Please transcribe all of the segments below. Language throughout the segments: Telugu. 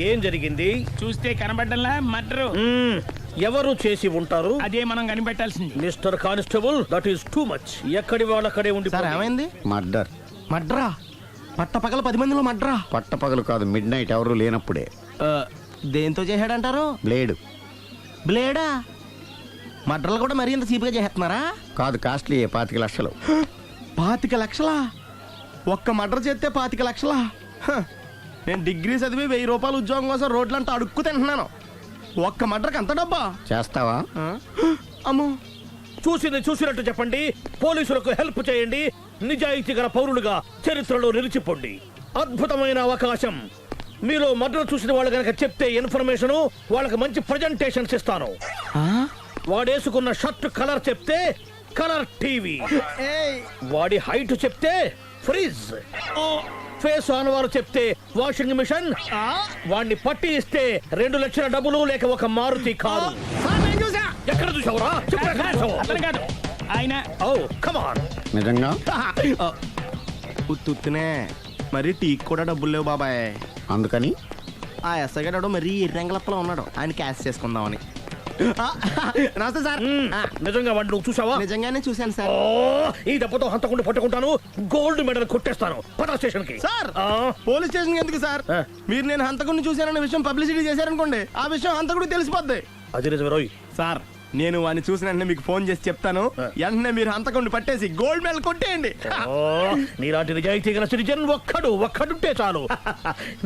ఏం జరిగింది? చూస్తే కనబడ్డంలా మర్డరు. ఎవరు చేసి ఉంటారు? అదే మనం కనిపెట్టాల్సింది. Mister constable, that is too much. ఎక్కడి వాళ్ళక్కడే ఉండి. సార్ ఏమైంది? మర్డర్. మడ్రా? పట్టపగల 10 మందిలో మడ్రా? పట్టపగలు కాదు, మిడ్ నైట్ ఎవరు లేనప్పుడే. దేంతో చేశాడంటారు? బ్లేడ్. బ్లేడా? మడ్రలు కూడా మరీ ఇంత చీప్గా చేస్తున్నారా? కాదు, కాస్ట్లీ 25 లక్షలు. 25 లక్షలా? ఒక్క మడ్ర చేస్తే 25 లక్షలా? నేను డిగ్రీ చదివి 1000 రూపాయలు ఉద్యోగం కోసం రోడ్లంతా అడుక్కు తింటున్నాను. ఒక్క మడ్రకి అంత డబ్బా? చేస్తావా? అమ్మో. చూసినట్టు చెప్పండి. పోలీసులకు హెల్ప్ చేయండి. నిజాయితీ గల పౌరులుగా చరిత్రలో నిలిచిపోండి. అద్భుతమైన అవకాశం. మీలో మర్డర్ చూసిన వాళ్ళు కనుక చెప్తే ఇన్ఫర్మేషన్, వాళ్ళకి మంచి ప్రజెంటేషన్స్ ఇస్తాను. వాడేసుకున్న షర్ట్ కలర్ చెప్తే కలర్ టీవీ, వాడి హైట్ చెప్తే ఫ్రిజ్, ఫేస్ ఆన్ వారు చెప్తే వాషింగ్ మిషన్, వాడిని పట్టి ఇస్తే 2 లక్షల డబ్బులు లేక ఒక మారుతి కారు. ఎక్కడ చూసావురా? అతను కాదు ఆయన. Oh come on. నిజంగా? ఉత్తునే మరి టీకి కూడా డబ్బులు లేవు బాబాయ్. అందుకని ఆ ఎస్ఐ గారు మరీ ఎర్రంగలప్పలో ఉన్నాడు, ఆయన క్యాష్ చేసుకుందామని. నమస్తే సార్. నిజంగా వాడిని నువ్వు చూసావా? నిజంగానే చూశాను సార్. ఈ దెబ్బతో హంతకుండా పట్టుకుంటాను, గోల్డ్ మెడల్ కొట్టేస్తాను. పద స్టేషన్ కి. సార్, పోలీస్ స్టేషన్ ఎందుకు సార్? మీరు నేను హంతకుడిని చూశానన్న విషయం పబ్లిసిటీ చేశారనుకోండి, ఆ విషయం హంతకుడికి తెలిసిపోద్ది. అది నిజమే రోయ్. సార్, నేను వాడిని చూసిన వెంటనే మీకు ఫోన్ చేసి చెప్తాను. వెంటనే మీరు హంతకుడిని పట్టేసి గోల్డ్ మెడల్ కొట్టేయండి. నీలాంటి నిజాయితీ గల సిటిజన్ ఒక్కడుంటే చాలు.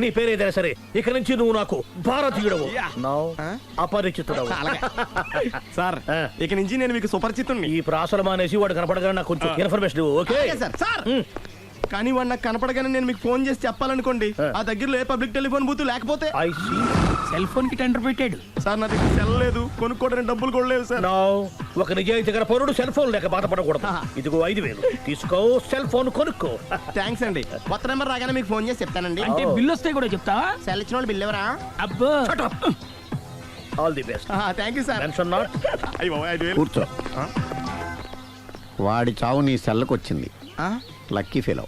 నీ పేరేదైనా సరే, ఇక నుంచి నువ్వు నాకు భారతీయుడవు, అపరిచితుడవు. సార్, ఇక నుంచి నేను మీకు సుపరిచితుడిని. ఈ ప్రాసలు మానేసి వాడు కనపడగానే నాకు కొంచెం ఇన్ఫర్మేషన్. Okay sir. కానీ వాడు నాకు కనపడగానే నేను మీకు ఫోన్ చేసి చెప్పాలనుకోండి, ఆ దగ్గరలో ఏ పబ్లిక్ టెలిఫోన్ బూత్ లేకపోతే. సెల్ ఫోన్ కి టెండర్ పెట్టాడు సార్. నా దగ్గర సెల్ లేదు, కొనుక్కోవడానికి డబ్బులు కూడా లేవు సార్. ఒక నిజాయితీ గల పౌరుడు సెల్ ఫోన్ లేక బాధపడకూడదు. ఇదిగో 5,000 తీసుకో, సెల్ ఫోన్ కొనుక్కో. థ్యాంక్స్ అండి. కొత్త నెంబర్ రాగానే మీకు ఫోన్ చేసి చెప్తానండి. అంటే బిల్ వస్తే కూడా చెప్తావా? సెల్ ఇచ్చిన వాళ్ళు బిల్ ఎవరా? అబ్బో. All the best. Thank you sir. Mention not. కూర్చో. వాడి చావు నీ సెల్లకు వచ్చింది. Lucky fellow.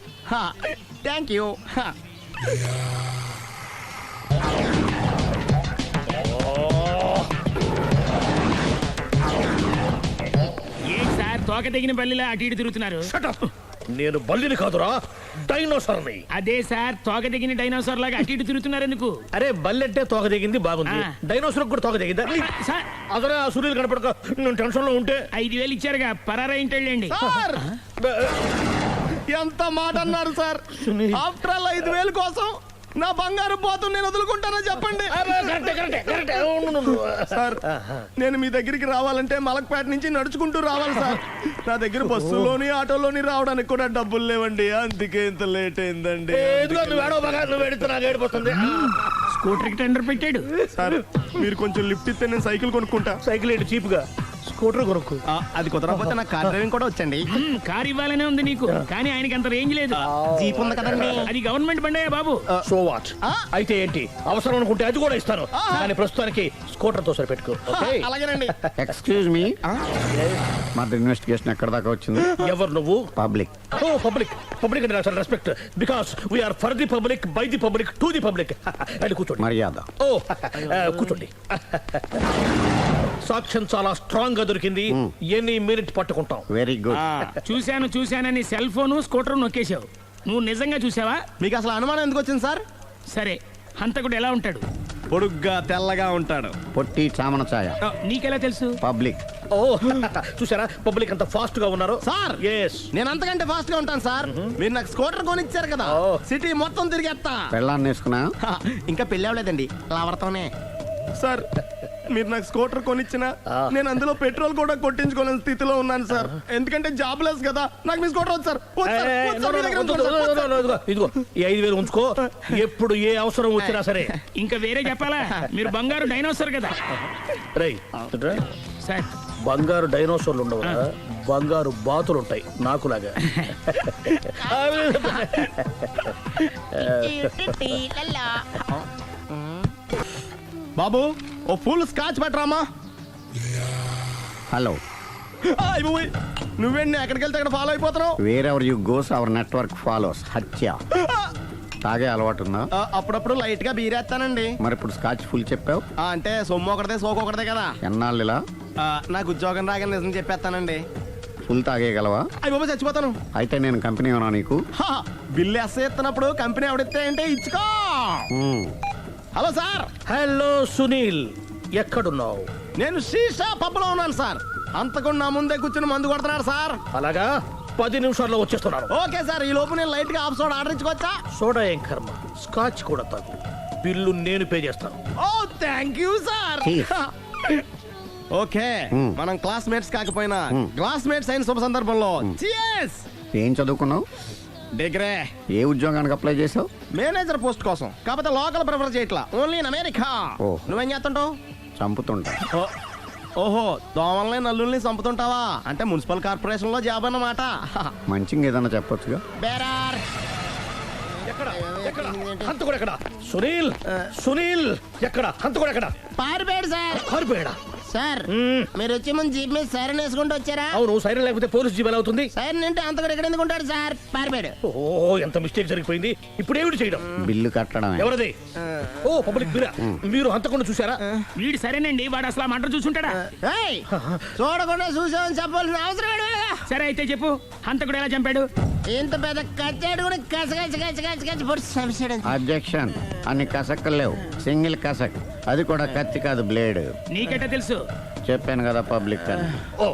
Thank you. ఏంటి సార్ తోక తెగిన బల్లిలా అటు ఇటు తిరుగుతున్నారు? నేను బల్లిని కాదురా, డైనోసార్ని. అదే సార్, తోక తెగిన డైనోసార్ లాగా అటు ఇటు తిరుగుతున్నారు ఎందుకు? అరే బల్లెట్టే తోక దిగింది బాగుంది, డైనోసార్ కూడా తోక దిగిందా? అదరే ఆ సూర్యులు కనపడక నేను టెన్షన్ లో ఉంటే 5,000 ఇచ్చారుగా, పరారా ఇంటండి. ఎంత మాట అన్నారు సార్? ఆఫ్టర్ ఆల్ 5,000 కోసం నా బంగారు పోతు నేను వదులుకుంటానని చెప్పండి సార్. నేను మీ దగ్గరికి రావాలంటే మలక్పేట నుంచి నడుచుకుంటూ రావాలి సార్. నా దగ్గర బస్సులోని ఆటోలోని రావడానికి కూడా డబ్బులు లేవండి, అందుకే ఇంత లేట్ అయిందండి. స్కూటర్ కి టెండర్ పెట్టాడు సార్. మీరు కొంచెం లిఫ్ట్ ఇస్తే నేను సైకిల్ కొనుక్కుంటా. సైకిల్ ఏంటి చీప్ గా, స్కూటర్ కొనుక్కు. అది కుదరకపోతే నాకు కార్ డ్రైవింగ్ కూడా వచ్చండి. కార్ ఇవ్వాలనే ఉంది నీకు, కానీ ఆయనకి అంత రేంజ్ లేదు. జీప్ ఉంది కదండి. అది గవర్నమెంట్ బండే బాబు. So what? అయితే ఏంటి, అవసరం అనుకుంటే అది కూడా ఇస్తాను, కానీ ప్రస్తుతానికి స్కూటర్ తో సరిపెట్టుకో. అలాగేనండి. ఎక్స్క్యూజ్ మీ, మరి ఇన్వెస్టిగేషన్ ఎక్కడ దాకా వచ్చింది? ఎవరు నువ్వు? పబ్లిక్. ఓ పబ్లిక్. పబ్లిక్ అంటే నాకు respect, because we are for the public, by the public, to the public. అది కూర్చోండి. మర్యాద. ఓ కూర్చోండి. సాక్ష్యం చాలా స్ట్రాంగ్ గా దొరికింది, ఎన్ని మినిట్ పట్టుకుంటాం. Very good. చూశానని సెల్ ఫోను స్కూటర్ నొక్కేశావు. నువ్వు నిజంగా చూసావా? మీకు అసలు అనుమానం ఎందుకు వచ్చింది సార్? సరే, హంతకుడు ఎలా ఉంటాడు? పొడుగ్గా తెల్లగా ఉంటాడు. పొట్టి చామన ఛాయ. నీకెలా తెలుసు? పబ్లిక్. ఓ చూసారా పబ్లిక్ అంత ఫాస్ట్ గా ఉన్నారు సార్. నేను అంతకంటే ఫాస్ట్ గా ఉంటాను సార్. మీరు నాకు స్కూటర్ కొనిచ్చారు కదా, సిటీ మొత్తం తిరిగేస్తా. పెళ్ళాన్ని వేసుకున్నా? ఇంకా పెళ్ళి అవ్వలేదండి, లావర్తోనే. సార్, మీరు నాకు స్కూటర్ కొనిచ్చిన నేను అందులో పెట్రోల్ కూడా కొట్టించుకోలేని స్థితిలో ఉన్నాను సార్. ఎందుకంటే జాబ్ లెస్ కదా, నాకు మీ స్కూటర్ వద్దు సార్. ఇదిగో ఈ 5,000 ఉంచుకో, ఎప్పుడు ఏ అవసరం వచ్చినా సరే. ఇంకా వేరే చెప్పాలా? మీరు బంగారు డైనోసార్ కదా. రై సార్, బంగారు డైనోసార్లు ఉండవు, బంగారు బాతులు ఉంటాయి నాకులాగా. బాబు, ఓ ఫుల్ స్కాచ్ పెట్టరామా. హలో. నువ్వేండి ఎక్కడికి వెళ్తే అక్కడ ఫాలో అయిపోతున్నావు? Wherever you goes our network follows. హత్య. తాగే అలవాటు ఉందా? అప్పుడప్పుడు లైట్ గా బీరేస్తానండి. మరి ఇప్పుడు స్కాచ్ ఫుల్ చెప్పావు. అంటే సొమ్ము ఒకటిదే సోకు ఒకటిదే కదా. ఎన్నాళ్ళు ఇలా? నాకు ఉద్యోగం రాగానే నిజం చెప్పేస్తానండి. ఫుల్ తాగేయగలవా? అయ్యి బాబా చచ్చిపోతాను. అయితే నేను కంపెనీ ఉన్నా నీకు. బిల్లు ఎస్ఐ ఎత్తినప్పుడు కంపెనీ ఎవడిస్తే అంటే ఇచ్చుకో. మ్మ్. Hello sir. హలో సునీల్, ఎక్కడున్నావు? నేను శీషా పబ్లో ఉన్నాను సార్. అంతకుండా నా ముందే కూర్చుని మందు కొడుతున్నారు సార్. అలాగా, 10 నిమిషాల్లో వచ్చేస్తున్నాను. ఓకే సార్, ఈ లోపు నేను లైట్ గా హాఫ్ సోడా ఆర్డర్ ఇచ్చుకోవచ్చా? సోడా ఏం కర్మ, స్కాచ్ కూడా తాగు. బిల్లు నేను పే చేస్తాను. Oh thank you sir. Cheers. Okay, మనం క్లాస్మేట్స్ కాకపోయినా క్లాస్మేట్స్ అయిన శుభ సందర్భంలో cheers. ఏం చదువుకున్నావు? డిగ్రీ. ఏ ఉద్యోగానికి అప్లై చేసావు? మేనేజర్ పోస్ట్ కోసం. కాకపోతే లోకల్ ప్రిఫర్ చేయట్లా, ఓన్లీ ఇన్ అమెరికా. ఓ. నువ్వేం చేస్తుంటావు? చంపుతుంటా. ఓహో, దోమల్ని నల్లుల్ని చంపుతుంటావా? అంటే మున్సిపల్ కార్పొరేషన్ లో జాబ్ అన్నమాట. మంచిగా ఏదన్నా చెప్పొచ్చుగా. బేరార్. ఎక్కడ ఎక్కడ హంతకుడు ఎక్కడ? సునీల్, సునీల్ ఎక్కడ? హంతకుడు ఎక్కడ? పారిపోయాడు సార్. కారిపోయాడా? సార్ మీరు వచ్చే ముందు జీప్ మీద సైరన్ వేసుకుంటూ వచ్చారా? అవును, సైరన్ లేకపోతే పోలీస్ జీబ్ ఎలా అవుతుంది? సైరన్ అంటే అంతకుడు ఎక్కడ ఎందుకు ఉంటాడు సార్? పారిపోయాడు. ఓ, ఎంత మిస్టేక్ జరిగిపోయింది. ఇప్పుడు ఏమిటి చేయడం? బిల్లు కట్టడమే. ఎవరది? ఓ, పబ్లిక్ మీరా? మీరు హంతకుండా చూసారా? వీడు సరేనండి, వాడు అసలు ఆ మంట చూసుంటాడా? ఏయ్, చూడకుండా చూసామని చెప్పాల్సిన అవసరం ఏంటి? సరే అయితే చెప్పు, హంతకుడు ఎలా చంపాడు? ఇంత పెద్ద కచ్చాడు కూడా కచ్చ పొడి సమస్యడు. అబ్జెక్షన్. అన్ని కసక్కలు లేవు, సింగిల్ కసక్. అది కూడా కత్తి కాదు, బ్లేడ్. నీకెట్టా తెలుసు? చెప్పాను కదా పబ్లిక్ అని. ఓ,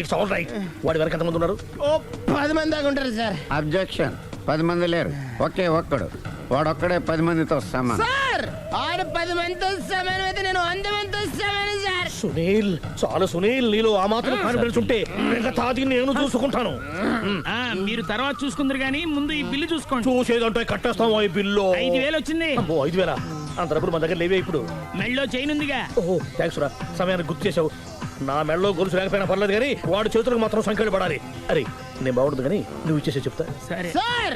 ఇట్స్ ఆల్ రైట్. వాడి వరకు ఎంతమంది ఉన్నారు? ఓ 10 మంది దాకా ఉంటారు సార్. అబ్జెక్షన్. 10 మంది లేరు, ఒకే ఒక్కడు. వాడొక్కడే 10 మందితో సమానం. సార్ ఆడు 10 మందితో సమానం అయితే నేను 100 మందితో సమానం సార్. సునీల్, చాలు సునీల్, నీలో ఆ మాత్రం కాన్ఫిడెన్స్ ఉంటే మిగతాది నేను చూసుకుంటాను. ఆ, మీరు తర్వాత చూసుకుందరు గానీ ముందు ఈ బిల్లు చూసుకోండి. చూసేదంటే కట్టేస్తాం ఈ బిల్లు. 5,000 వచ్చింది. అమ్మో, 5,000? అంత డబ్బులు మన దగ్గర లేవే ఇప్పుడు. మెళ్ళో చైన్ ఉందిగా. ఓహో, థ్యాంక్స్ రా, సమయానికి గుర్తు చేసావు. నా మెడలో గొలుసు లేకపోయినా పర్లేదు కానీ వాడు చేతులకు మాత్రం సంఖ్యలు పడాలి. అరే, నేను బాగుండదు కానీ నువ్వు ఇచ్చేసే చెప్తా. సరే సార్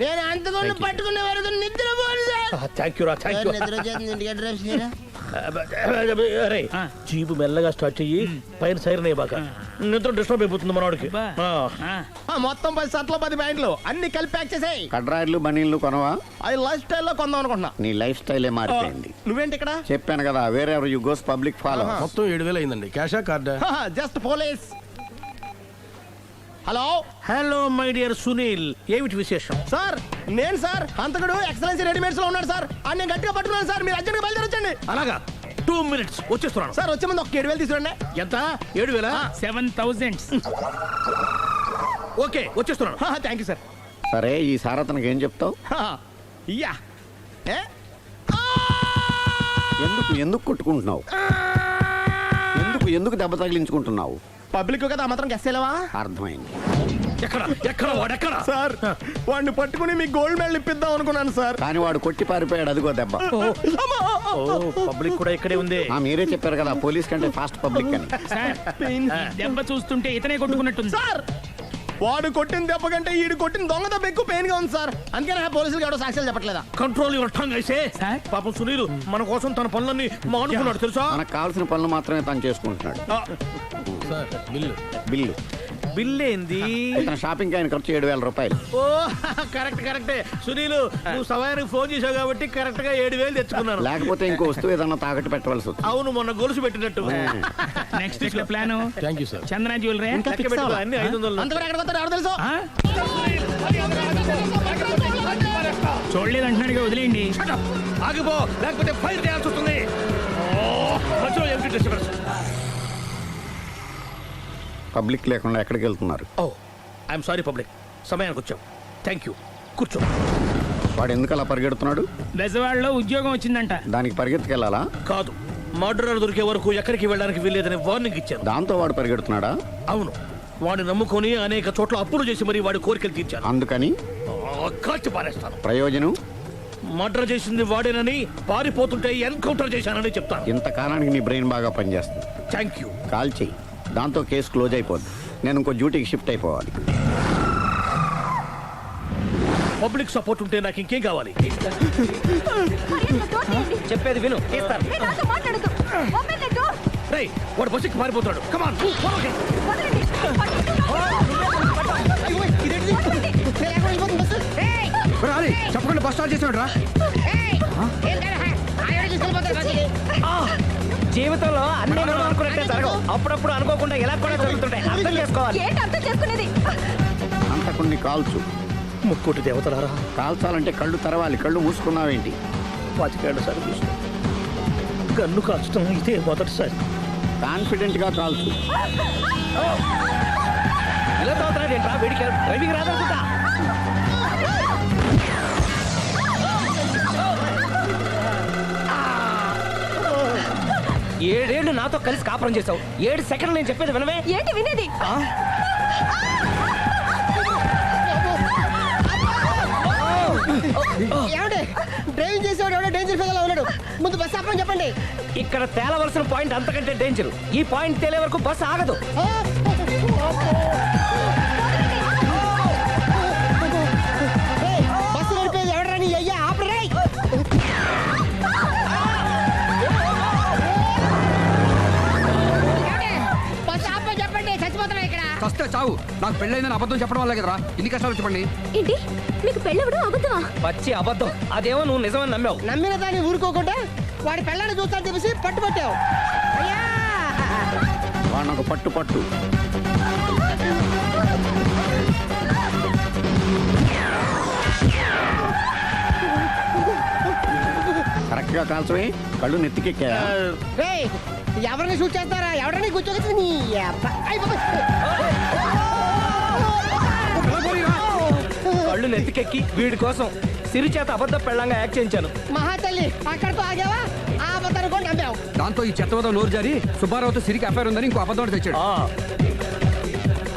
నేను అంతకుండా పట్టుకునే వరకు నిద్రపోను సార్. థ్యాంక్ యూ రా, థ్యాంక్ యూ. నిద్ర వచ్చేస్తుంది, ఇంటికి డ్రైవ్ చేయరా? అరే, ఆ. జీబు మెల్లగా స్టార్ట్ చెయ్యి, పైన సైరన్ అయ్యాక నిద్ర డిస్టర్బ్ అయిపోతుంది మనవాడికి. బా. ఆ, మొత్తం 10 షర్ట్లు 10 ప్యాంట్లు అన్ని కలిపి ప్యాక్ చేసేయ్. కడ్రాయిలు బనీళ్లు కొనవా? అవి లైఫ్ స్టైల్లో కొందాం అనుకుంటున్నా. నీ లైఫ్ స్టైలే మారిపోయింది. నువ్వేంటి ఇక్కడ? చెప్పాను కదా, వేరే ఎవరు యు గోస్ పబ్లిక్ ఫాలో. మొత్తం 7,000 అయిందండి. క్యాషా కార్డా? Just police. Hello hello my dear Sunil, ఏమిటి విశేషం? సార్, నేను సార్ హంతకుడు ఎక్సలెన్సీ రెడీమేడ్స్ లో ఉన్నాడు సార్. అని నేను గట్టిగా పట్టుకున్నాను సార్. మీరు అర్జెంట్గా బయలుదేరొచ్చండి. అలాగా, 2 minutes వచ్చేస్తున్నాను. సార్ వచ్చే ముందు ఒక 7,000 తీసుకురండి. ఎంత? 7,000? 7,000. ఓకే, వచ్చేస్తున్నాను. Thank you sir. సరే, ఈ సారతనకి ఏం చెప్తావు? ఇయ్యా ఏ? ఎందుకు ఎందుకు కొట్టుకుంటున్నావు? ఎందుకు దెబ్బ తగిలించుకుంటున్నావు? పబ్లిక్ కదా మాత్రం గెస్సేలేవా? అర్థమైంది. ఎక్కడ ఎక్కడ వాడెక్కడ? సార్ వాడిని పట్టుకుని మీకు గోల్డ్ మెడల్ ఇప్పిద్దాం అనుకున్నాను సార్. కానీ వాడు కొట్టి పారిపోయాడు, అదిగో దెబ్బ. ఓ, పబ్లిక్ కూడా ఇక్కడే ఉంది. మీరే చెప్పారు కదా, పోలీస్ కంటే ఫాస్ట్ పబ్లిక్ అని. సార్, ఈ దెబ్బ చూస్తుంటే ఇతనే కొట్టుకున్నట్టుంది. సార్ వాడు కొట్టిన దెబ్బ కంటే ఈడు కొట్టిన దొంగ దెబ్బ ఎక్కువ పెయిన్ గా ఉంది సార్. అందుకే పోలీసులు ఎవడో సాక్ష్యాలు చెప్పట్లేదా? కంట్రోల్ యువర్ టంగ్ అయితే. సార్? పాపం సునీల్ మన కోసం తన పనులన్నీ మానుకున్నాడు తెలుసా? మనకు కావాల్సిన పనులు మాత్రమే తను చేసుకుంటున్నాడు. Sir bill. బిల్లు బిల్ ఏంది? ఇతను షాపింగ్ ఆయన ఖర్చు 7,000 రూపాయలు. ఓ, కరెక్టే సునీల్, నువ్వు సమయానికి ఫోన్ చేసావు కాబట్టి కరెక్ట్ గా 7,000 తెచ్చుకున్నాను. లేకపోతే ఇంకో వస్తువు ఏదన్నా తాకట్టు పెట్టవలసి వస్తుంది. అవును, మొన్న గొలుసు పెట్టినట్టు. నెక్స్ట్ ఇక్కడ plan thank you sir. Chandana jewellery. లెక్క పెట్టుకో, అన్ని 500. అంతవరకు ఎక్కడ కొత్తారు ఎవరు తెలుసు? చూడలేదు అంటున్నాడుగా, వదిలేయండి. Shut up! ఆగిపో, లేకపోతే ఫైర్ చేయాల్సి వస్తుంది. మధ్యలో ఏమిటి disturbance? పబ్లిక్ లేకుండా ఎక్కడికి వెళ్తున్నారు? ఓ, ఐఎమ్ సారీ పబ్లిక్, సమయానికి వచ్చాం. థ్యాంక్ యూ, కూర్చో. వాడు ఎందుకు అలా పరిగెడుతున్నాడు? బెజవాడలో ఉద్యోగం వచ్చిందంట. దానికి పరిగెత్తుకెళ్ళాలా? కాదు, మర్డరర్ దొరికే వరకు ఎక్కడికి వెళ్ళడానికి వీల్లేదని వార్నింగ్ ఇచ్చాను. దాంతో వాడు పరిగెడుతున్నాడా? అవును, వాడిని నమ్ముకొని అనేక చోట్ల అప్పులు చేసి మరి వాడి కోరికలు తీర్చాను. అందుకని కాల్చి పారేస్తాను. ప్రయోజనం? మర్డర్ చేసింది వాడేనని, పారిపోతుంటే ఎన్కౌంటర్ చేశానని చెప్తాను. ఇంతకాలానికి నీ బ్రెయిన్ బాగా పనిచేస్తుంది. Thank you. కాల్ చెయ్యి, దాంతో కేసు క్లోజ్ అయిపోద్ది. నేను ఇంకో డ్యూటీకి షిఫ్ట్ అయిపోవాలి. పబ్లిక్ సపోర్ట్ ఉంటే నాకు ఇంకేం కావాలి? చెప్పేది విను. రేయ్, వాడు బస్సుకి పారిపోతాడు. కమాన్, చెప్పకుండా బస్ స్టార్ట్ చేసాడు రా. జీవితంలో అన్ని మనం అనుకున్నట్టే జరగవు. అప్పుడప్పుడు అనుకోకుండా ఎలా కూడా జరుగుతుంటాయి. అర్థం చేసుకోవాలి. ఏంటి అర్థం చేసుకునేది? అంతకుణ్ణి కాల్చు. ముక్కోటి దేవతలారా, కాల్చాలంటే కళ్ళు తెరవాలి. కళ్ళు మూసుకున్నావేంటి? 25 సార్లు చూసిన గన్ను కాల్చడం ఇదే మొదటిసారి. కాన్ఫిడెంట్ గా కాల్చు. ఇలా తోతున్నాడు ఏంట్రా? వీడికి డ్రైవింగ్ రాదనుకుంటా. ఏడేళ్ళు నాతో కలిసి కాపురం చేసావు. 7 సెకండ్లు నేను చెప్పేది వినవే. ఏంటి వినేది? డ్రైవింగ్ చేసేవాడు ఎవడో డేంజర్ ఫీల్ ఉన్నాడు. ముందు బస్ ఆపమని చెప్పండి. ఇక్కడ తేలవలసిన పాయింట్ అంతకంటే డేంజర్. ఈ పాయింట్ తేలే వరకు బస్సు ఆగదు. బస్సు నడిపేది ఎవడరా నీ అయ్యా? ఆపరే. బస్ ఆపమని చెప్పండి. చచ్చిపోతున్నా ఇక్కడ. ఫస్ట్ చావు. నాకు పెళ్ళైందని అబద్ధం చెప్పడం వల్ల కదరా ఇన్ని కష్టాలు చెప్పండి. ఏంటి మీకు పెళ్ళవడం అబద్ధమా? పచ్చి అబద్ధం. అదేమో నువ్వు నిజమని నమ్మావు. నమ్మిన దాన్ని ఊరుకోకుండా వాడి పెళ్ళాన్ని చూస్తాను చెప్పేసి పట్టుబట్టావు. అయ్యా వాడినొక పట్టు పట్టు. కరెక్ట్ గా కాల్చవే. కళ్ళు నెత్తికెక్కా. రేయ్, ఎవరిని షూట్ చేస్తారా? ఎవరిని కూర్చోవచ్చు నీ అబ్బ. అయ్ బాబోయ్. కళ్ళు నెత్తికెక్కి వీడి కోసం సిరి చేత అబద్ధ పెళ్ళంగా యాక్ట్ చేయించాను. మహాతల్లి అక్కడితో ఆగావా? ఆ అబద్ధాన్ని కూడా నమ్మావు. దాంతో ఈ చెత్తవదో నోరు జారి సుబ్బారావుతో సిరికి అఫైర్ ఉందని ఇంకో అబద్ధం తెచ్చాడు.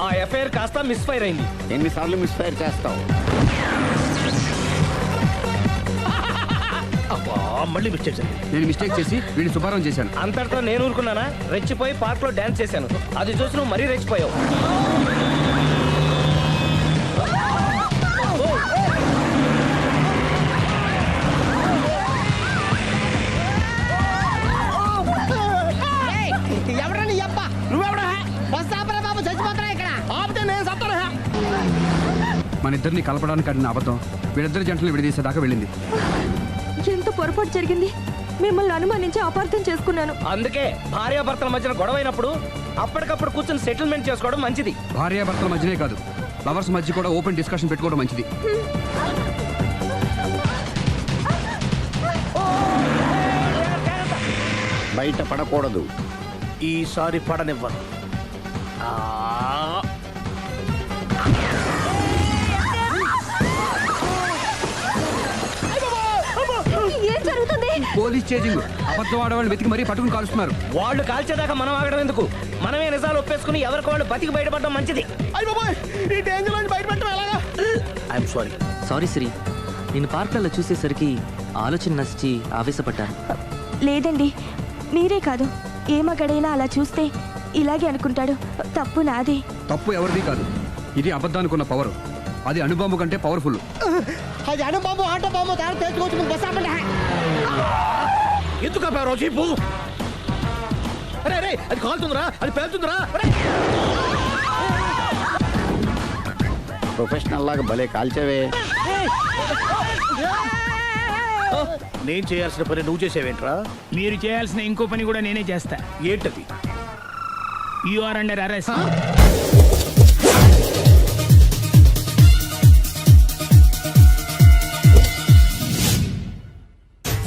ఆ ఎఫ్ఐఆర్ కాస్త మిస్ఫైర్ అయింది. ఎన్నిసార్లు మిస్ఫైర్ చేస్తావు? అబ్బా, మళ్ళీ మిస్టేక్ జరిగింది. నేను మిస్టేక్ చేసి వీడిని సుబ్బారావు చేశాను. అంతటితో నేను ఊరుకున్నానా? రెచ్చిపోయి పార్క్ లో డాన్స్ చేశాను. అది చూసి నువ్వు మరీ రెచ్చిపోయావు. ఎవరా నీ అబ్బ? నువ్వెవడా? బస్ ఆపరా బాబు, చచ్చిపోతున్నా ఇక్కడ. ఆపితే నేను సత్తాను. మన ఇద్దరిని కలపడానికి ఆడిన అబద్ధం వీళ్ళిద్దరి జంటలు విడదీసేదాకా వెళ్ళింది. ఎంత పొరపాటు జరిగింది. మిమ్మల్ని అనుమానించి అపార్థం చేసుకున్నాను. అందుకే భార్యాభర్తల మధ్యన గొడవ అయినప్పుడు అప్పటికప్పుడు కూర్చొని సెటిల్మెంట్ చేసుకోవడం మంచిది. భార్యాభర్తల మధ్యనే కాదు, లవర్స్ మధ్య కూడా ఓపెన్ డిస్కషన్ పెట్టుకోవడం మంచిది. బయట పడకూడదు. ఈసారి పడనివ్వను. ఏం జరుగుతుంది? Police chasing. అబద్ధం ఆడవాళ్ళు వెతికి మరీ పట్టుకుని కాలుస్తున్నారు. వాళ్ళు కాల్చేదాకా మనం ఆగడం ఎందుకు? మనమే నిజాలు ఒప్పేసుకుని ఎవరికి వాళ్ళు బతికి బయటపడడం మంచిది. అయ్య బాబోయ్, ఈ డేంజర్ నుంచి బయటపెట్టడం ఎలాగా? I'm sorry. సారీ శ్రీ, నేను పార్కులలో చూసేసరికి ఆలోచన నచ్చి ఆవేశపడ్డాను. లేదండి, మీరే కాదు, ఏ మగాడైనా అలా చూస్తే ఇలాగే అనుకుంటాడు. తప్పు నాదే. తప్పు ఎవరిది కాదు. ఇది అబద్ధానికి పవర్. అది అణుబాంబు కంటే పవర్ఫుల్. అది అణుబాంబు ఆటో బాంబు తయారు తెలుసుకోవచ్చు. బస్ ఆపండి. ఎందుకు ఆపారో చెప్పు. అరే అరే, అది కాలుతుందిరా, అది పేలుతుందిరా. ప్రొఫెషనల్ లాగా భలే కాల్చవే. నేను చేయాల్సిన పని నువ్వు చేసేవేంట్రా? మీరు చేయాల్సిన ఇంకో పని కూడా నేనే చేస్తా. ఏంటది? You are under arrest.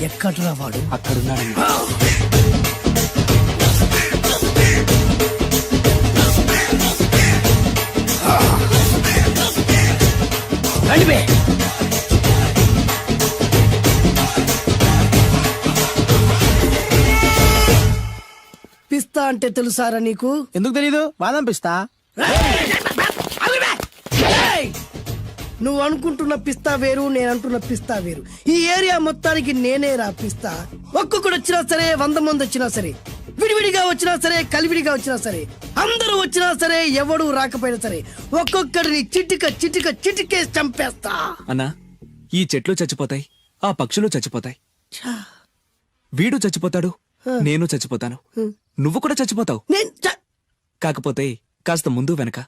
ఎక్కడ్రా వాడు? అక్కడున్నాడు. పిస్తా అంటే తెలుసారా నీకు? ఎందుకు తెలీదు? బాదం పిస్తా. నువ్వు అనుకుంటున్న పిస్తా వేరు, నేను అంటున్న పిస్తా వేరు. ఈ ఏరియా మొత్తానికి నేనే రా పిస్తా. ఒక్కొక్కడు వచ్చినా సరే, 100 మంది వచ్చినా సరే, విడివిడిగా వచ్చినా సరే, కలివిడిగా వచ్చినా సరే, అందరూ వచ్చినా సరే, ఎవడు రాకపోయినా సరే, ఒక్కొక్కడిని చిటిక చిటిక చిటికేసి చంపేస్తా. అన్నా, ఈ చెట్లు చచ్చిపోతాయి, ఆ పక్షులు చచ్చిపోతాయి, వీడు చచ్చిపోతాడు, నేను చచ్చిపోతాను, నువ్వు కూడా చచ్చిపోతావు. కాకపోతే కాస్త ముందు వెనక.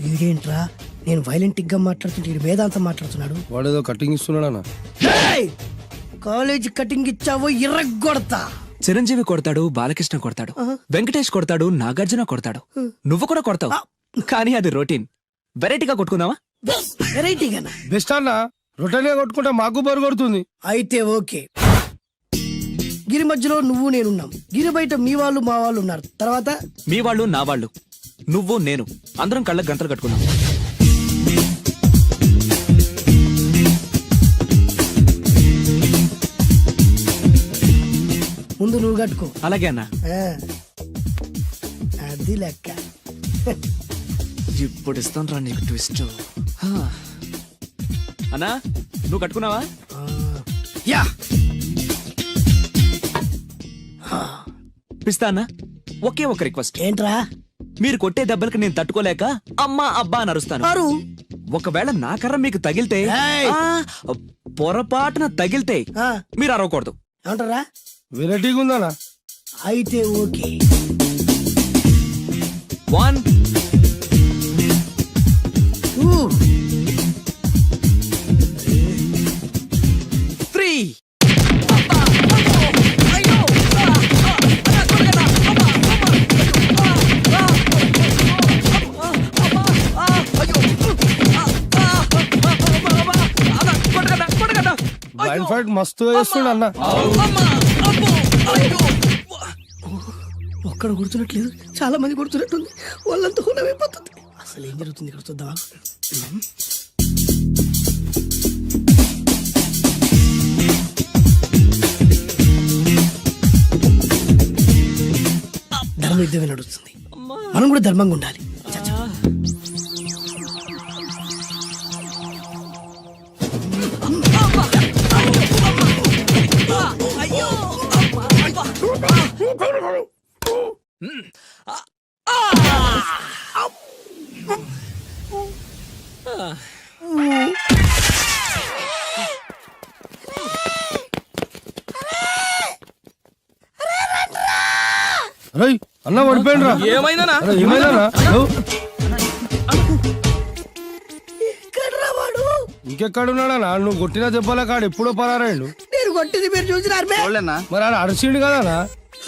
వీడేంట్రా నేను వైలెంటిక్ గా మాట్లాడుతుంటే ఈడు వేదాంతం మాట్లాడుతున్నాడు. వాడేదో కటింగ్ ఇస్తున్నాడన్నా. ఏయ్! కాలేజ్ కటింగ్ ఇచ్చావో ఇర్రగొడతా. చిరంజీవి కొడతాడు, బాలకృష్ణ కొడతాడు, వెంకటేష్ కొడతాడు, నాగార్జున కొడతాడు, నువ్వు కూడా కొడతావు. కానీ అది రొటీన్. వెరైటీగా కొట్టుకుందామా? వెరైటీగానా? బెస్ట్ అన్న, రొటనే కొట్టుకుంటే మాకు బరు కొడుతుంది. అయితే ఓకే. గిరి మధ్యలో నువ్వు నేనున్నాం. గిరి బయట మీ వాళ్ళు మా వాళ్ళు ఉన్నారు. తర్వాత మీ వాళ్ళు నా వాళ్ళు, నువ్వు నేను, అందరం కళ్ళకు గంటలు కట్టుకున్నాం. ముందు నువ్వు కట్టుకో. అలాగే అన్నా. ఆ, అది లెక్క. ఇప్పుడు ఇస్తాను రా నీకు ట్విస్ట్. అన్నా నువ్వు కట్టుకున్నావా? యా పిస్తా అన్నా, ఒకే ఒక రిక్వెస్ట్. ఏంట్రా? మీరు కొట్టే దెబ్బలకి నేను తట్టుకోలేక అమ్మా అబ్బా అని అరుస్తాను. అరు. ఒకవేళ నా కర్ర మీకు తగిలితే, ఏయ్! పొరపాటున తగిలితే ఆ, మీరు అరవకూడదు. ఏమంటారా? వెరైటీగా ఉందన్నా. అయితే ఓకే. 1 ఊ, 3 బ్లైండ్ ఫైట్ మస్తు వేస్తుండ అన్న. ఒక్కడ గుర్తున్నట్లేదు, చాలా మంది గుర్తున్నట్టుంది. వాళ్ళంతా హులమైపోతుంది. అసలు ఏం జరుగుతుంది ఇక్కడ చూద్దామా? ధర్మ యుద్ధమే నడుస్తుంది. మనం కూడా ధర్మంగా ఉండాలి. చచ్చా. అరే అన్న పడిపోయిండ్రా. ఏమైందనా? ఏమైందన్నా? ఎక్కడ్రా వాడు? ఇంకెక్కడున్నాడన్నా? నువ్వు కొట్టిన దెబ్బల కాడు ఎప్పుడో పరారాయండు. నేను కొట్టింది మీరు చూసినారు. మరి ఆడ అరిసిండు కదనా?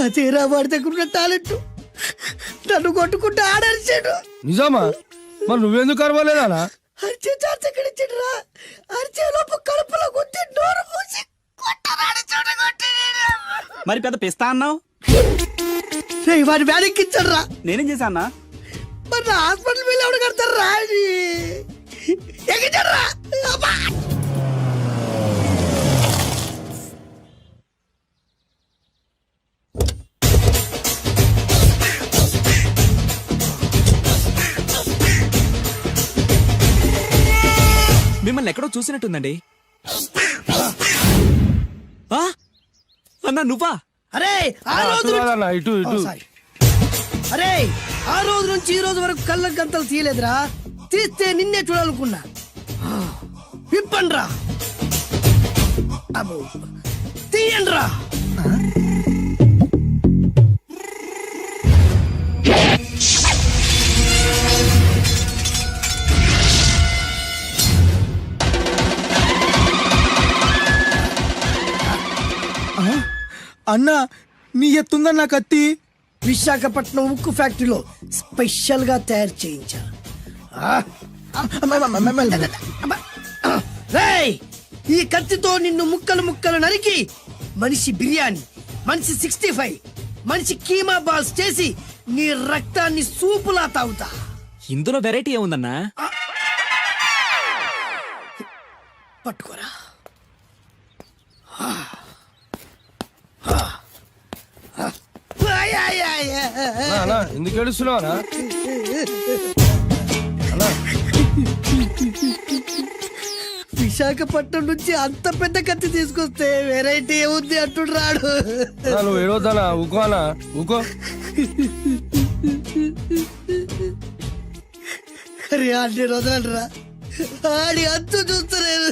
అదేరా వాడి దగ్గర ఉన్న టాలెంట్. నన్ను కొట్టుకుంటూ ఆడరిచాడు. నిజమా? మరి నువ్వెందుకు అరవలేదానా? అరిచే ఛాన్స్ ఎక్కడ ఇచ్చాడురా? అరిచే లోపు కడుపులో గుద్ది నోరు మూసి కొట్టరాని చోట కొట్టి. మరి పెద్ద పిస్తా అన్నావు, వాడి వ్యాధికి ఇచ్చాడు రా. నేనేం చేశా అన్నా? మరి హాస్పిటల్ బిల్ ఎవడు కడతారు రా? ఎక్కించాడు రా. మిమ్మల్ని ఎక్కడో చూసినట్టుందండి. ఆ? అన్నా నువ్వా? అరే ఆ రోజు కాదన్నా, ఇటు ఇటు. సారీ. అరే ఆ రోజు నుంచి ఈ రోజు వరకు కళ్ళ గంతలు తీయలేదురా. తీస్తే నిన్నే చూడాలనుకున్నా. విప్పండ్రా. అబ్బో తీయండ్రా. అన్నా నీ ఎత్తుందన్న కత్తి. విశాఖపట్నం ఉక్కు ఫ్యాక్టరీలో స్పెషల్ గా తయారు చేయించా. రేయ్, ఈ కత్తితో నిన్ను ముక్కలు ముక్కలు నరికి మనిషి బిర్యానీ, మనిషి 65, మనిషి కీమా బాల్స్ చేసి నీ రక్తాన్ని సూపులా తాగుతా. ఇందులో వెరైటీ ఏముందన్నా? పట్టుకోరా. అన్నా ఎందుకు ఏడుస్తున్నావా? విశాఖపట్నం నుంచి అంత పెద్ద కత్తి తీసుకొస్తే వెరైటీ ఏముంది అంటుడు రాడు. నువ్వు ఏడవద్దనా? ఊకో అన్నా, ఊకో. అరే అన్ని రోజులంటరా ఆడి అంతు చూస్తలేరు.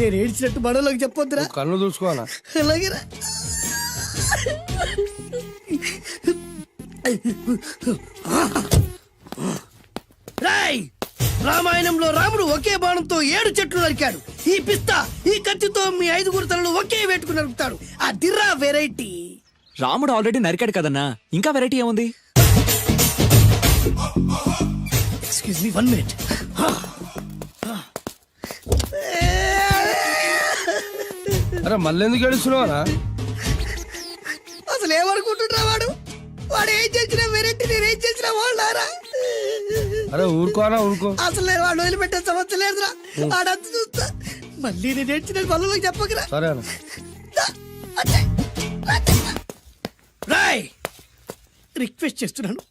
నేను ఏడ్చినట్టు మనలోకి చెప్పొద్దురా. కన్ను చూసుకోనా? అలాగేరా. రేయ్ రామాయణంలో రాముడు ఒకే బాణంతో 7 చెట్లు నరికాడు. ఈ పిస్తా ఈ కత్తితో మీ 5 తలలు ఒకే వేటుకు నరుకుతాడు. ఆ దిర్రా వెరైటీ. రాముడు ఆల్రెడీ నరికాడు కదన్నా, ఇంకా వెరైటీ ఏముంది? Excuse me 1 minute. అరే మళ్ళీ ఎందుకు ఏడుస్తున్నావా? అసలు ఏమనుకుంటున్నా వాడు ఏం చేసినా వెరైటీ, నేను ఏం చేసినా వాళ్ళారా? అరే ఊరుకోనా ఊరుకో. అసలు నేను వాడు వదిలిపెట్టే సమస్య లేదురా. ఆడంత చూస్తా. మళ్ళీ నేను ఏడ్చిన పనులకు చెప్పకరా. సరే అన్న. రాయ్ రిక్వెస్ట్ చేస్తున్నాను,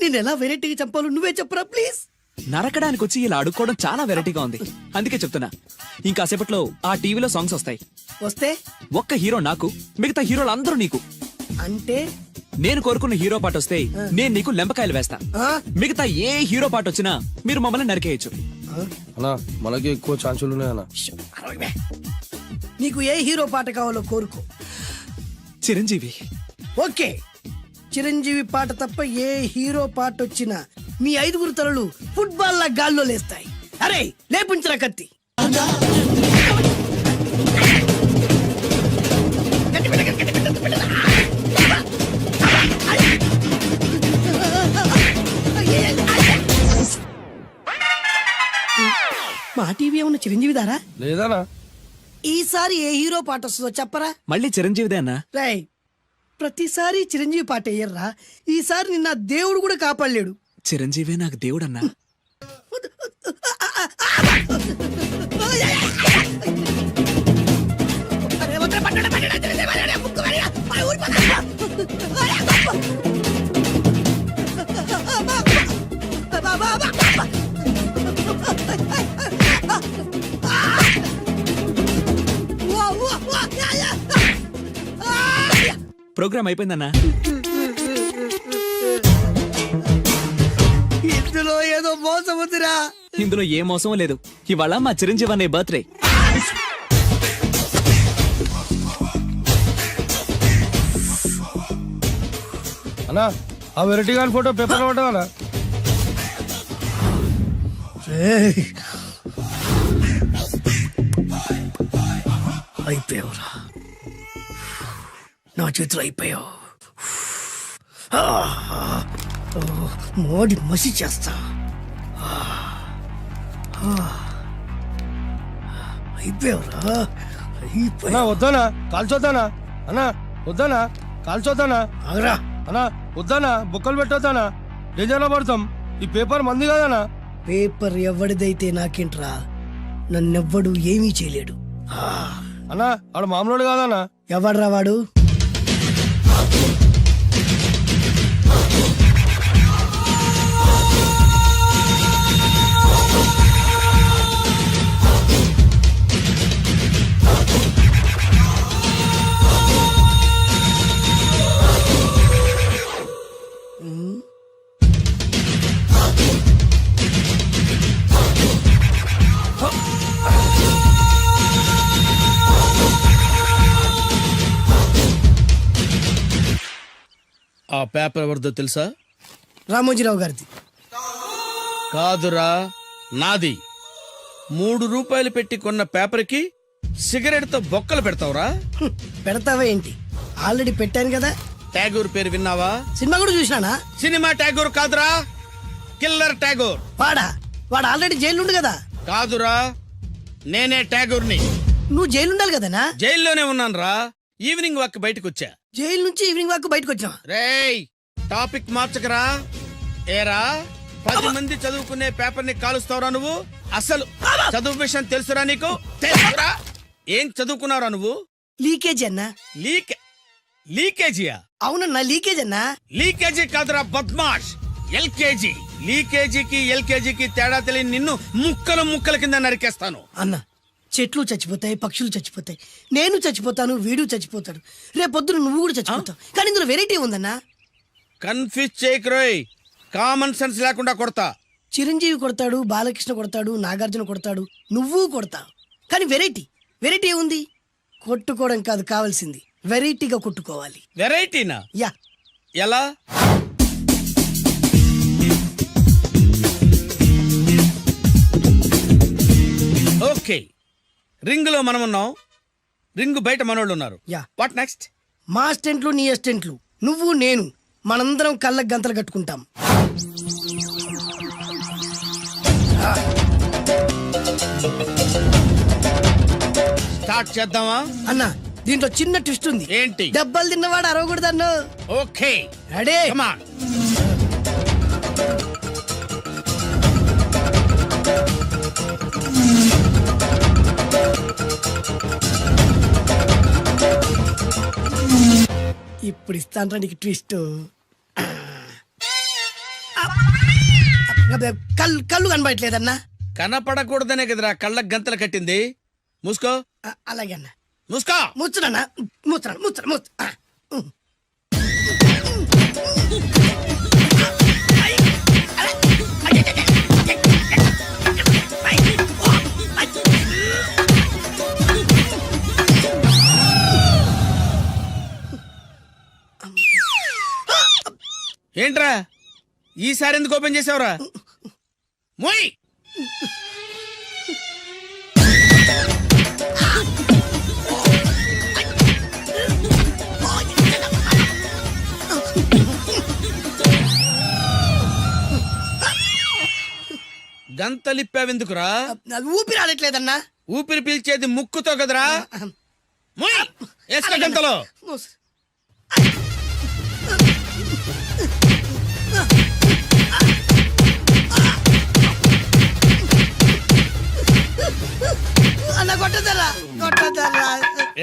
నేను ఎలా వెరైటీగా చంపాలో నువ్వే చెప్పరా ప్లీజ్. నరకడానికి వచ్చి ఇలా అడుక్కోవడం చాలా వెరైటీగా ఉంది, అందుకే చెప్తున్నా. ఇంకాసేపట్లో ఆ టీవీలో సాంగ్స్ వస్తాయి. వస్తే ఒక్క హీరో నాకు, మిగతా హీరోలు అందరూ నీకు. అంటే నేను కోరుకున్న హీరో పాట వస్తే నేను నీకు లెంపకాయలు వేస్తా. మిగతా ఏ హీరో పాట వచ్చినా మీరు మమ్మల్ని నరికేయచ్చు. అన్నా మనకి ఎక్కువ ఛాన్సులు ఉన్నాయన్నా. నీకు ఏ హీరో పాట కావాలో కోరుకో. చిరంజీవి. ఓకే, చిరంజీవి పాట తప్ప ఏ హీరో పాట వచ్చినా మీ 5 తలలు ఫుట్బాల్ లా గాల్లో లేస్తాయి. అరే లేపుంచరా కత్తి. మా టీవీ ఏమన్నా చిరంజీవి దారా? లేదనా. ఈసారి ఏ హీరో పాట వస్తుందో చెప్పరా? మళ్ళీ చిరంజీవిదే అన్నా. రై ప్రతిసారి చిరంజీవి పాట వేయర్రా. ఈసారి నిన్న దేవుడు కూడా కాపాడలేడు. చిరంజీవే నాకు దేవుడన్నా. ప్రోగ్రామ్ అయిపోయిందన్నా. ఇందులో ఏదో మోసం ఉందిరా. ఇందులో ఏ మోసం లేదు. ఇవాళ మా చిరంజీవి అనే బర్త్డే. అన్నా ఆ వెరైటీ గాని ఫోటో పేపర్ పడ్డా. అయిపోయావురా, నా చేతిలో అయిపోయావు. మోడి మసి చేస్తా. అయిపోయావురా, అన్నా వద్దానా కాల్చొద్దానా? అన్నా వద్దానా కాల్చొద్దానా? ఆగరా. అన్నా వద్దానా బొక్కలు పెట్టొద్దానా? డేంజర్లో పడతాం. ఈ పేపర్ మంది కదనా? పేపర్ ఎవడిదైతే నాకేంట్రా, నన్నెవ్వడు ఏమీ చేయలేడు. అన్నా ఆడు మామూలు కాదనా? ఎవడ్రా వాడు? ఆ పేపర్ ఎవరిదో తెలుసా? రామోజీరావు గారిది. కాదురా, నాది. 3 రూపాయలు పెట్టి కొన్న పేపర్కి సిగరెట్ తో బొక్కలు పెడతావురా? పెడతావా ఏంటి? ఆల్రెడీ పెట్టాను కదా. ట్యాగూర్ పేరు విన్నావా? సినిమా కూడా చూసినానా? సినిమా ట్యాగూర్ కాదురా, కిల్లర్ ట్యాగూర్. వాడు ఆల్రెడీ జైలుండు కదా. కాదురా, నేనే ట్యాగూర్ని. నువ్వు జైలుండాలి కదనా? జైల్లోనే ఉన్నాను రా. ఈవినింగ్ వాక్ బయటకు వచ్చా. జైలు నుంచి ఈవినింగ్ వాక్ బయటకు వచ్చా. రేయ్ టాపిక్ మార్చకరా. ఏరా 10 మంది చదువుకునే పేపర్ ని కాలుస్తావురా నువ్వు? అసలు చదువు విషయం తెలుసురా నీకు? తెలుసురా? ఏం చదువుకున్నారా నువ్వు? లీకేజీ అన్నా. లీకేజీయా? అవునన్నా లీకేజ్ అన్నా. లీకేజీ కాదురా బద్మాష్, ఎల్కేజీ. లీకేజీకి ఎల్కేజీకి తేడా తెలియని నిన్ను ముక్కలు ముక్కల కింద నరికేస్తాను. అన్నా చెట్లు చచ్చిపోతాయి, పక్షులు చచ్చిపోతాయి, నేను చచ్చిపోతాను, వీడు చచ్చిపోతాడు, రేపొద్దున నువ్వు కూడా చచ్చిపోతావు. కానీ ఇందులో వెరైటీ ఉందన్నా. కన్ఫ్యూజ్ చేయకురోయ్, కామన్ సెన్స్ లేకుండా కొడతా. చిరంజీవి కొడతాడు, బాలకృష్ణ కొడతాడు, నాగార్జున కొడతాడు, నువ్వు కొడతావు. కానీ వెరైటీ ఉంది. కొట్టుకోవడం కాదు కావాల్సింది, వెరైటీగా కొట్టుకోవాలి. వెరైటీనా? యా. ఎలా? రింగ్ లో మనం ఉన్నాం, రింగ్ బయట మనోళ్ళు ఉన్నారు. యా. What next? మా అసిస్టెంట్లు నీ అసిస్టెంట్లు నువ్వు నేను మనందరం కళ్ళకు గంతలు కట్టుకుంటాం. స్టార్ట్ చేద్దామా? అన్న దీంట్లో చిన్న ట్విస్ట్ ఉంది. ఏంటి? దెబ్బలు తిన్నవాడు అరవకూడదన్ను. Okay, ready? Come on. ఇప్పుడు ఇస్తాను నీకు ట్విస్ట్. కళ్ళు కనబడట్లేదన్నా. కనపడకూడదనే కదరా కళ్ళకు గంతలు కట్టింది. మూసుకో. అలాగే అన్న. మూసుకో. ముచ్చుడన్నా. ముచ్చుడు. ఏంట్రా ఈసారి ఎందుకు ఓపెన్ చేసావురా? మోయ్. గంతలిప్పావెందుకురా? ఊపిరి ఆడట్లేదన్నా. ఊపిరి పీల్చేది ముక్కుతో కదరా. మోయ్, వేసుకో గంతలో. అన్న కొట్టదరా.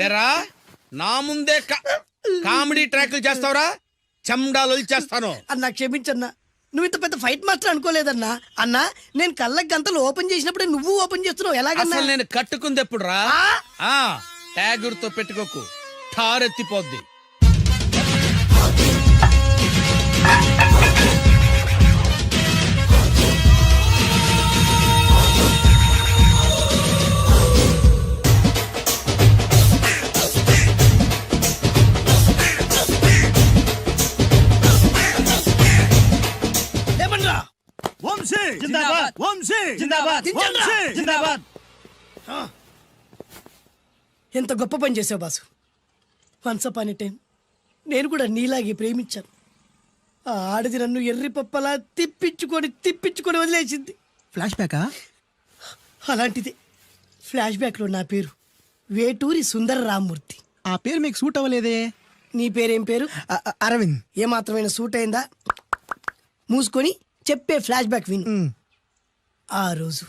ఏరా నా ముందే కామెడీ ట్రాక్లు చేస్తావురా? చెమ్డాలు చేస్తాను. అన్నా క్షమించన్నా, నువ్వు ఇంత పెద్ద ఫైట్ మాస్టర్ అనుకోలేదన్నా. అన్నా నేను కళ్ళకి గంతలు ఓపెన్ చేసినప్పుడే నువ్వు ఓపెన్ చేస్తున్నావు. ఎలాగన్నా? అసలు నేను కట్టుకుంది ఎప్పుడురా? ట్యాగుర్తో పెట్టుకోకు, ఠారెత్తిపోద్ది. ఎంత గొప్ప పని చేసావు boss. Once upon a time నేను కూడా నీలాగే ప్రేమించాను. ఆ ఆడది నన్ను ఎర్రి పప్పలా తిప్పించుకొని వదిలేసింది. ఫ్లాష్ బ్యాకా? అలాంటిది ఫ్లాష్ బ్యాక్లో నా పేరు వేటూరి సుందర రామ్మూర్తి. ఆ పేరు మీకు సూట్ అవ్వలేదే. నీ పేరేం పేరు? అరవింద్. ఏమాత్రమైన సూట్ అయిందా? మూసుకొని చెప్పే ఫ్లాష్ బ్యాక్ విను. ఆ రోజు